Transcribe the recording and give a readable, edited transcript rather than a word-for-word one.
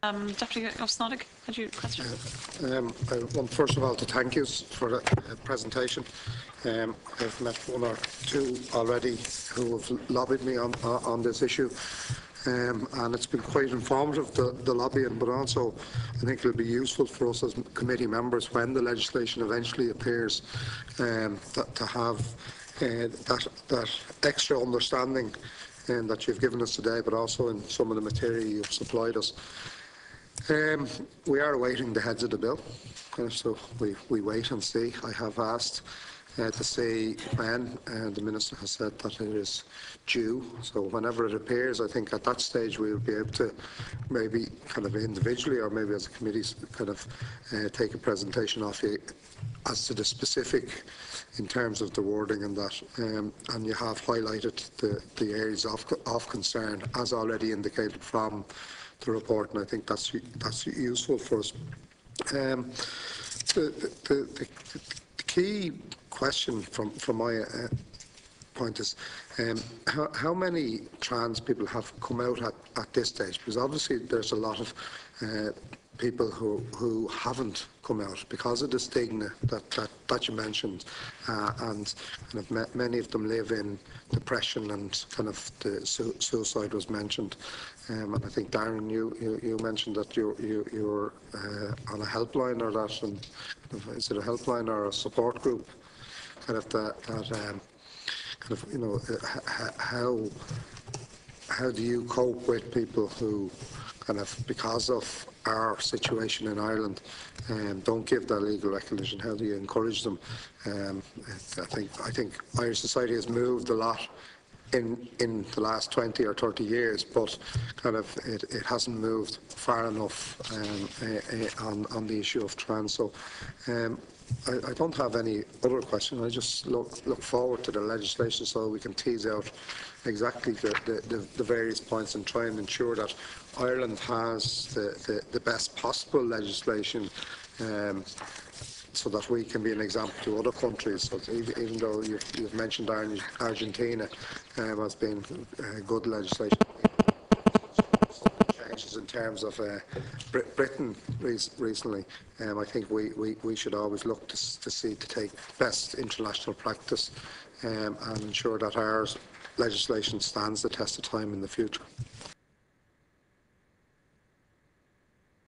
Deputy O'Snodaigh, had you a question? I want first of all to thank you for the presentation. I've met one or two already who have lobbied me on this issue, and it's been quite informative, the lobbying, but also I think it'll be useful for us as committee members when the legislation eventually appears to have that extra understanding that you've given us today, but also in some of the material you've supplied us. We are awaiting the heads of the bill, so we wait and see. I have asked to see when, and the Minister has said that it is due. So whenever it appears, I think at that stage we will be able to maybe kind of individually or maybe as a committee kind of take a presentation off you as to the specific in terms of the wording and that. And you have highlighted the areas of concern as already indicated from the report, and I think that's useful for us. The key question from my point is how many trans people have come out at this stage? Because obviously there's a lot of people who haven't come out because of the stigma that you mentioned, and kind of many of them live in depression, and kind of the suicide was mentioned. And I think Darren, you mentioned that you're on a helpline or that, and is it a helpline or a support group? Kind of kind of, you know, how do you cope with people who kind of, because of our situation in Ireland, don't give that legal recognition? How do you encourage them? I think Irish society has moved a lot in the last 20 or 30 years, but kind of it hasn't moved far enough on the issue of trans. So I don't have any other question. I just look forward to the legislation so we can tease out exactly the various points and try and ensure that Ireland has the best possible legislation, so that we can be an example to other countries. So even though you've mentioned Argentina as being good legislation, changes in terms of Britain recently, I think we should always look to take best international practice and ensure that our legislation stands the test of time in the future.